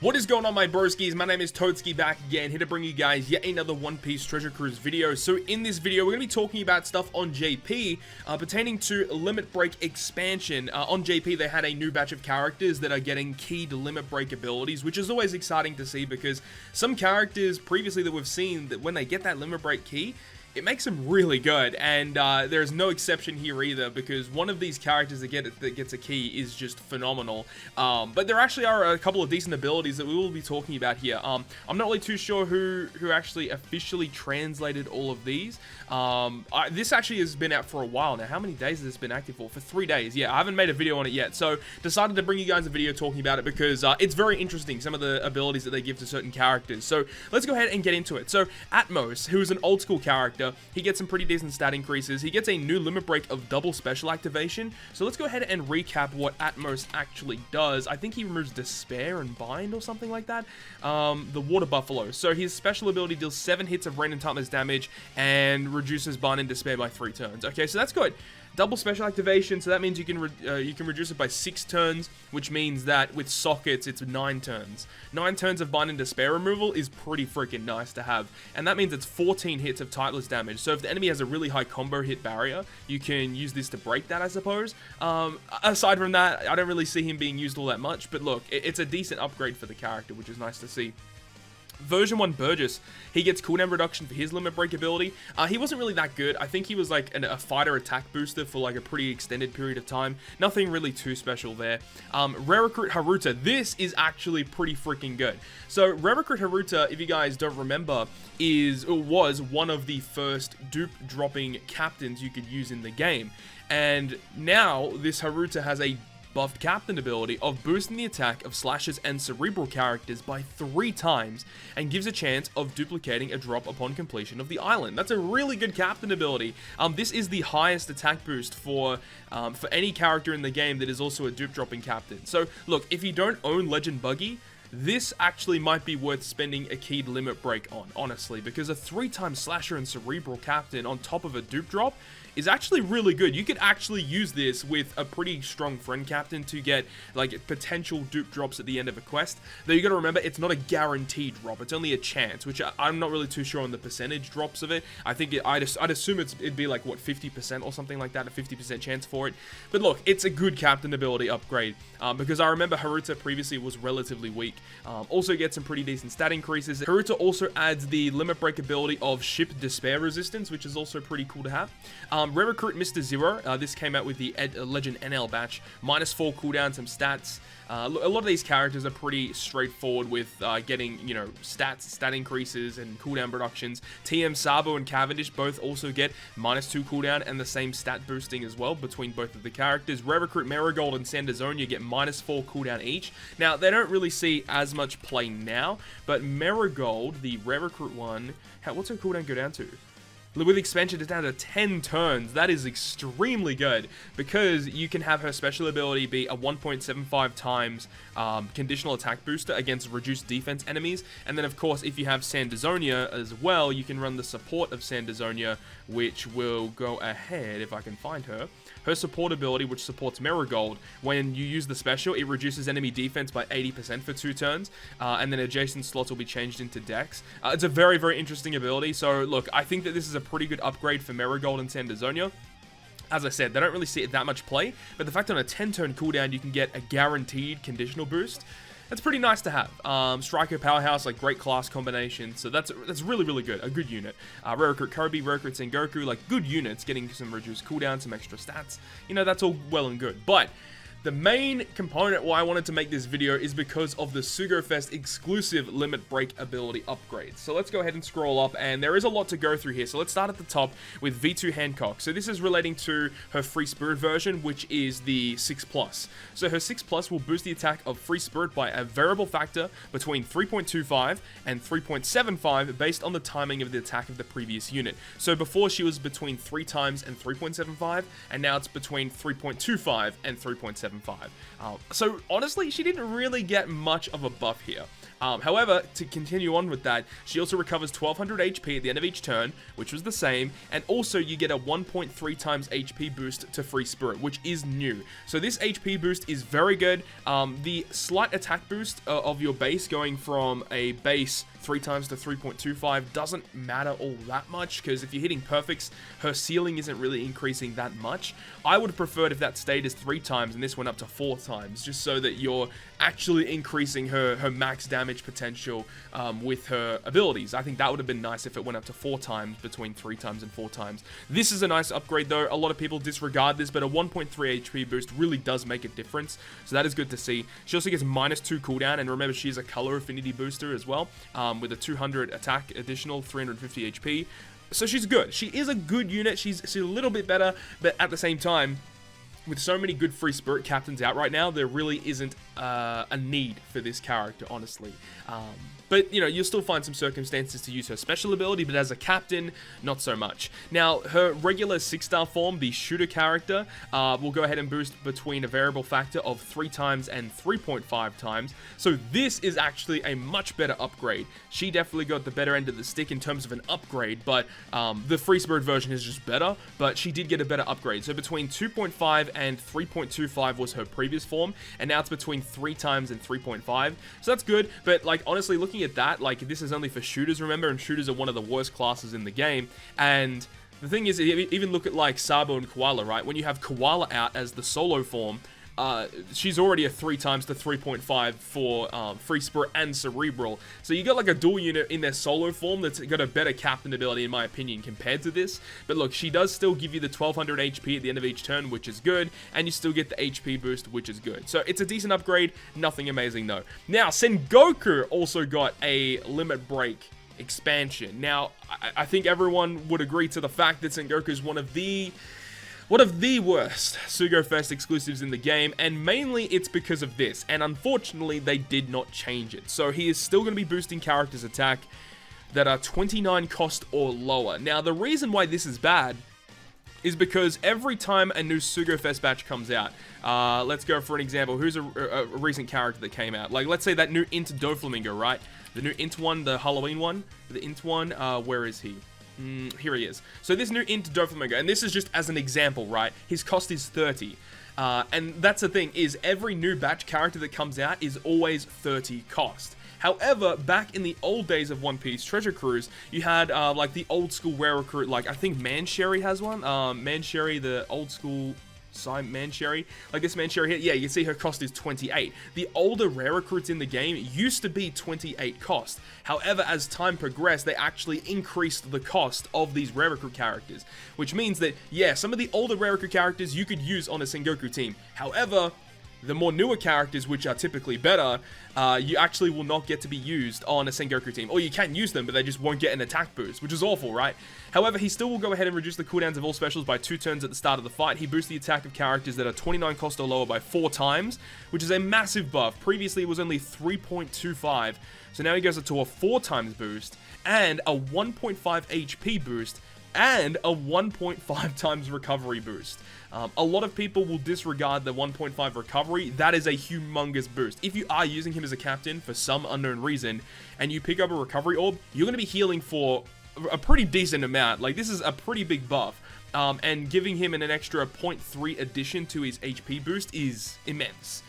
What is going on, my broskiis? My name is Toadskii, back again, here to bring you guys yet another One Piece Treasure Cruise video. So in this video, we're going to be talking about stuff on JP pertaining to Limit Break expansion. On JP, they had a new batch of characters that are getting keyed Limit Break abilities, which is always exciting to see because some characters previously that we've seen, that when they get that Limit Break key, it makes them really good, and there's no exception here either, because one of these characters that gets a key is just phenomenal. But there actually are a couple of decent abilities that we will be talking about here. I'm not really too sure who actually officially translated all of these. This actually has been out for a while now. How many days has this been active for? For 3 days. Yeah, I haven't made a video on it yet, so decided to bring you guys a video talking about it because it's very interesting, some of the abilities that they give to certain characters. So let's go ahead and get into it. So Atmos, who's an old school character, he gets some pretty decent stat increases. He gets a new limit break of double special activation. So let's go ahead and recap what Atmos actually does. I think he removes Despair and Bind or something like that. The Water Buffalo. So his special ability deals 7 hits of rain and toughness damage and reduces Bind and Despair by 3 turns. Okay, so that's good. Double special activation, so that means you can reduce it by 6 turns, which means that with sockets, it's 9 turns. 9 turns of Bind and Despair removal is pretty freaking nice to have, and that means it's 14 hits of Titleist damage. So if the enemy has a really high combo hit barrier, you can use this to break that, I suppose. Aside from that, I don't really see him being used all that much, but look, it's a decent upgrade for the character, which is nice to see. Version 1 Burgess, he gets cooldown reduction for his limit break ability. He wasn't really that good. I think he was like a fighter attack booster for like a pretty extended period of time. Nothing really too special there. Rare Recruit Haruta, this is actually pretty freaking good. So Rare Recruit Haruta, if you guys don't remember, was one of the first dupe dropping captains you could use in the game. And now this Haruta has a buffed captain ability of boosting the attack of slashers and cerebral characters by 3 times and gives a chance of duplicating a drop upon completion of the island. That's a really good captain ability. This is the highest attack boost for any character in the game that is also a dupe dropping captain. So look, if you don't own Legend Buggy, this actually might be worth spending a keyed limit break on, honestly, because a 3-time slasher and cerebral captain on top of a dupe drop is actually really good. You could actually use this with a pretty strong friend captain to get like potential dupe drops at the end of a quest. Though you got to remember, it's not a guaranteed drop. It's only a chance, which I'm not really too sure on the percentage drops of it. I think I'd assume it'd be like, what, 50% or something like that, a 50% chance for it. But look, it's a good captain ability upgrade because I remember Haruta previously was relatively weak. Also gets some pretty decent stat increases. Haruta also adds the limit break ability of ship despair resistance, which is also pretty cool to have. Rare Recruit Mr. Zero, this came out with the Legend NL batch, -4 cooldown, some stats. A lot of these characters are pretty straightforward with getting, you know, stat increases and cooldown reductions. TM Sabo and Cavendish both also get -2 cooldown and the same stat boosting as well between both of the characters. Rare Recruit Marigold and Sandazonia get -4 cooldown each. Now, they don't really see as much play now, but Marigold, the Rare Recruit one, what's her cooldown go down to? With expansion, it's down to 10 turns. That is extremely good because you can have her special ability be a 1.75 times conditional attack booster against reduced defense enemies. And then, of course, if you have Sandazonia as well, you can run the support of Sandazonia, which will go ahead, if I can find her. Her support ability, which supports Marigold, when you use the special, it reduces enemy defense by 80% for 2 turns, and then adjacent slots will be changed into Dex. It's a very, very interesting ability. So, look, I think that this is a pretty good upgrade for Marigold and Sandazonia. As I said, they don't really see it that much play, but the fact on a 10-turn cooldown you can get a guaranteed conditional boost, that's pretty nice to have. Striker Powerhouse, like great class combination, so that's really, really good. A good unit. Rare Recruit Kirby, Rare Recruit Sengoku, like good units, getting some reduced cooldown, some extra stats. You know, that's all well and good, but the main component why I wanted to make this video is because of the Sugofest exclusive limit break ability upgrades. So let's go ahead and scroll up, and there is a lot to go through here. So let's start at the top with V2 Hancock. So this is relating to her Free Spirit version, which is the 6+. So her 6+ will boost the attack of Free Spirit by a variable factor between 3.25 and 3.75 based on the timing of the attack of the previous unit. So before she was between 3 times and 3.75, and now it's between 3.25 and 3.75. 1.75. So honestly, she didn't really get much of a buff here. However, to continue on with that, she also recovers 1200 HP at the end of each turn, which was the same, and also you get a 1.3 times HP boost to Free Spirit, which is new. So this HP boost is very good. The slight attack boost of your base going from a base 3 times to 3.25 doesn't matter all that much, because if you're hitting perfects, her ceiling isn't really increasing that much. I would have preferred if that stayed as 3 times and this went up to 4 times, just so that you're actually increasing her max damage potential with her abilities. I think that would have been nice if it went up to 4 times between 3 times and 4 times. This is a nice upgrade though. A lot of people disregard this, but a 1.3 HP boost really does make a difference, so that is good to see. She also gets -2 cooldown, and remember, she is a color affinity booster as well, with a 200 attack additional, 350 HP. So she's good. She is a good unit. She's a little bit better, but at the same time, with so many good Free Spirit captains out right now, there really isn't a need for this character, honestly. But, you know, you'll still find some circumstances to use her special ability, but as a captain, not so much. Now, her regular 6-star form, the shooter character, will go ahead and boost between a variable factor of 3 times and 3.5 times. So this is actually a much better upgrade. She definitely got the better end of the stick in terms of an upgrade, but the Free Spirit version is just better, but she did get a better upgrade. So between 2.5 and 3.25 was her previous form, and now it's between 3 times and 3.5. So that's good, but like honestly, looking at that, like this is only for shooters, remember, and shooters are one of the worst classes in the game. And the thing is, even look at like Sabo and Coalla, right? When you have Coalla out as the solo form, she's already a 3 times to 3.5 for Free Spirit and Cerebral. So you got like a dual unit in their solo form that's got a better captain ability, in my opinion, compared to this. But look, she does still give you the 1200 HP at the end of each turn, which is good, and you still get the HP boost, which is good. So it's a decent upgrade, nothing amazing though. Now, Sengoku also got a limit break expansion. Now, I think everyone would agree to the fact that Sengoku is one of the worst SugoFest exclusives in the game, and mainly it's because of this, and unfortunately they did not change it. So he is still going to be boosting characters' attack that are 29 cost or lower. Now, the reason why this is bad is because every time a new SugoFest batch comes out, let's go for an example. Who's a recent character that came out? Like, let's say that new Int Doflamingo, right? The new Int one, the Halloween one, the Int one, where is he? Here he is. So this new Int Doflamingo, and this is just as an example, right? His cost is 30. And that's the thing, is every new batch character that comes out is always 30 cost. However, back in the old days of One Piece Treasure Cruise, you had like the old school rare recruit, like I think Mansherry has one. Mansherry, the old school Mansherry, like this Mansherry here, yeah, you can see her cost is 28. The older rare recruits in the game used to be 28 cost. However, as time progressed, they actually increased the cost of these rare recruit characters, which means that, yeah, some of the older rare recruit characters you could use on a Sengoku team. However, the more newer characters, which are typically better, you actually will not get to be used on a Sengoku team. Or you can use them, but they just won't get an attack boost, which is awful, right? However, he still will go ahead and reduce the cooldowns of all specials by 2 turns at the start of the fight. He boosts the attack of characters that are 29 cost or lower by 4 times, which is a massive buff. Previously, it was only 3.25, so now he goes up to a 4 times boost, and a 1.5 HP boost, and a 1.5 times recovery boost. A lot of people will disregard the 1.5 recovery. That is a humongous boost. If you are using him as a captain for some unknown reason, and you pick up a recovery orb, you're going to be healing for a pretty decent amount. Like, this is a pretty big buff. And giving him an extra 0.3 addition to his HP boost is immense.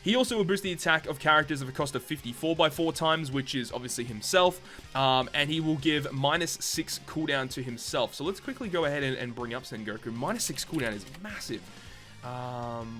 He also will boost the attack of characters of a cost of 54 by 4 times, which is obviously himself, and he will give -6 cooldown to himself. So let's quickly go ahead and bring up Sengoku. -6 cooldown is massive.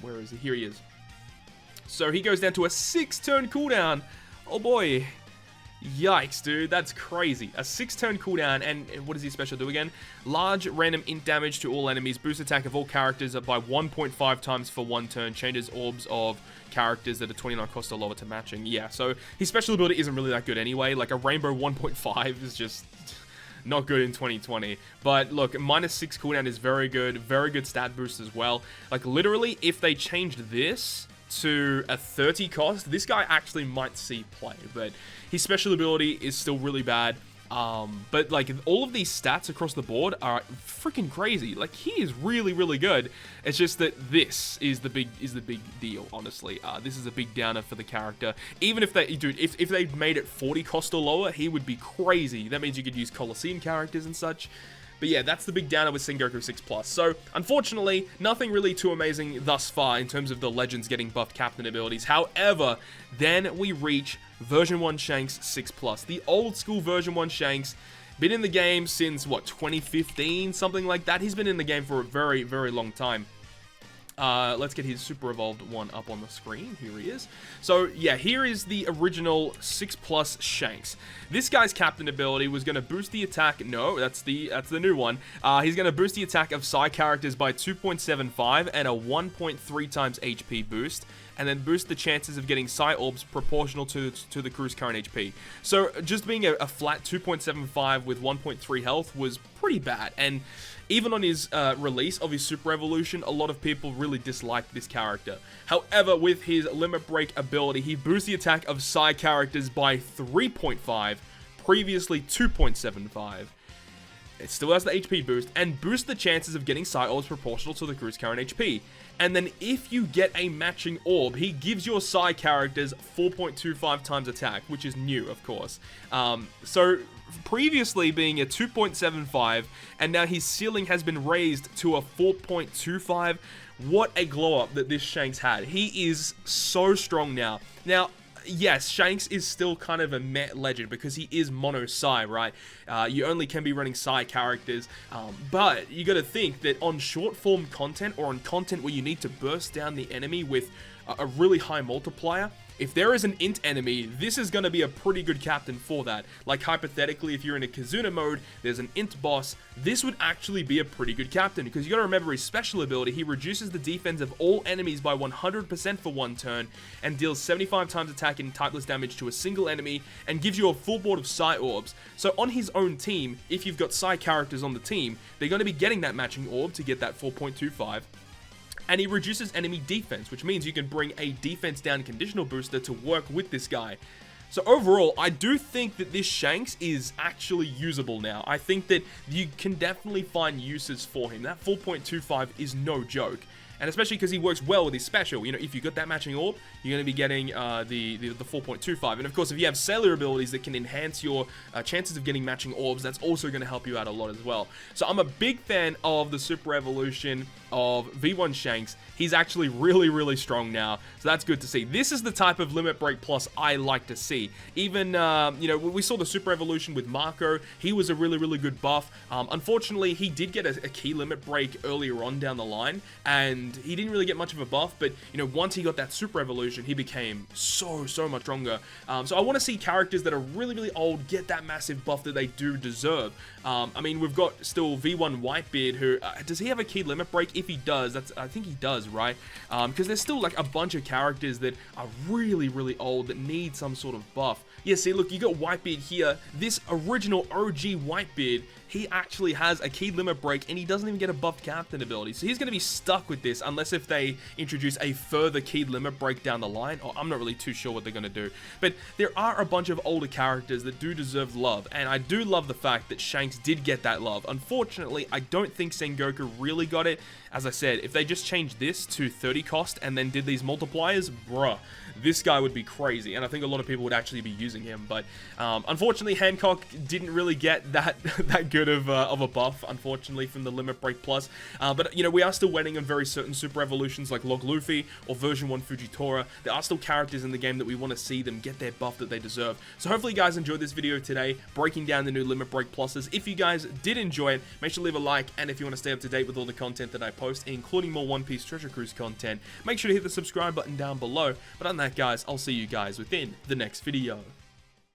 Where is he? Here he is. So he goes down to a 6-turn cooldown. Oh boy. Yikes, dude, that's crazy. A 6-turn cooldown, and what does his special do again? Large random int damage to all enemies, boost attack of all characters by 1.5 times for 1 turn, changes orbs of characters that are 29 cost or lower to matching. Yeah, so his special ability isn't really that good anyway. Like, a rainbow 1.5 is just not good in 2020. But look, -6 cooldown is very good stat boost as well. Like, literally, if they changed this to a 30 cost, this guy actually might see play, but his special ability is still really bad. But like all of these stats across the board are freaking crazy. Like he is really, really good. It's just that this is the big deal, honestly. This is a big downer for the character. Even if they, dude, if they made it 40 cost or lower, he would be crazy. That means you could use Colosseum characters and such. But yeah, that's the big downer with Sengoku 6+. So, unfortunately, nothing really too amazing thus far in terms of the Legends getting buffed captain abilities. However, then we reach version 1 Shanks 6+. The old school version 1 Shanks, been in the game since, what, 2015? Something like that. He's been in the game for a very, very long time. Let's get his super evolved one up on the screen. Here he is. So yeah, here is the original 6+ Shanks. This guy's captain ability was going to boost the attack. No, that's the new one. He's going to boost the attack of side characters by 2.75 and a 1.3 times HP boost, and then boost the chances of getting Psi Orbs proportional to the crew's current HP. So just being a flat 2.75 with 1.3 health was pretty bad, and even on his release of his Super Evolution, a lot of people really disliked this character. However, with his Limit Break ability, he boosts the attack of Psi characters by 3.5, previously 2.75. It still has the HP boost, and boosts the chances of getting Psi Orbs proportional to the crew's current HP. And then if you get a matching orb, he gives your Psi characters 4.25 times attack, which is new, of course. So previously being a 2.75, and now his ceiling has been raised to a 4.25. What a glow up that this Shanks had. He is so strong now. Now, yes, Shanks is still kind of a meh legend because he is mono Psi, right? You only can be running Psi characters, but you got to think that on short form content or on content where you need to burst down the enemy with a really high multiplier, if there is an int enemy, this is going to be a pretty good captain for that. Like hypothetically, if you're in a Kizuna mode, there's an int boss, this would actually be a pretty good captain, because you got to remember his special ability, he reduces the defense of all enemies by 100% for one turn, and deals 75 times attack and typeless damage to a single enemy, and gives you a full board of Psi Orbs. So on his own team, if you've got Psi characters on the team, they're going to be getting that matching orb to get that 4.25. And he reduces enemy defense, which means you can bring a defense down conditional booster to work with this guy. So overall, I do think that this Shanks is actually usable now. I think that you can definitely find uses for him. That 4.25 is no joke. And especially because he works well with his special. You know, if you got that matching orb, you're going to be getting the 4.25. And of course, if you have sailor abilities that can enhance your chances of getting matching orbs, that's also going to help you out a lot as well. So I'm a big fan of the Super Evolution of V1 Shanks. He's actually really, really strong now. So that's good to see. This is the type of Limit Break Plus I like to see. Even, you know, we saw the Super Evolution with Marco. He was a really, really good buff. Unfortunately, he did get a key Limit Break earlier on down the line, and he didn't really get much of a buff, but, you know, once he got that Super Evolution, he became so much stronger. So I want to see characters that are really, really old get that massive buff that they do deserve. I mean, we've got still V1 Whitebeard, who, does he have a key Limit Break? If he does, I think he does, right? Because there's still, like, a bunch of characters that are really, really old that need some sort of buff. Yeah, see, look, you got Whitebeard here. This original OG Whitebeard, he actually has a key Limit Break, and he doesn't even get a buffed captain ability. So he's going to be stuck with this, unless if they introduce a further key Limit Break down the line. Or I'm not really too sure what they're going to do. But there are a bunch of older characters that do deserve love, and I do love the fact that Shanks did get that love. Unfortunately, I don't think Sengoku really got it. As I said, if they just changed this to 30 cost and then did these multipliers, bruh, this guy would be crazy, and I think a lot of people would actually be using him. But unfortunately, Hancock didn't really get that good of a buff, unfortunately, from the Limit Break Plus. But, you know, we are still waiting on very certain Super Evolutions like Log Luffy or version 1 Fujitora. There are still characters in the game that we want to see them get their buff that they deserve. So hopefully you guys enjoyed this video today, breaking down the new Limit Break Pluses. If you guys did enjoy it, make sure to leave a like, and if you want to stay up to date with all the content that I post, including more One Piece Treasure Cruise content, make sure to hit the subscribe button down below. But other than that, guys, I'll see you guys within the next video.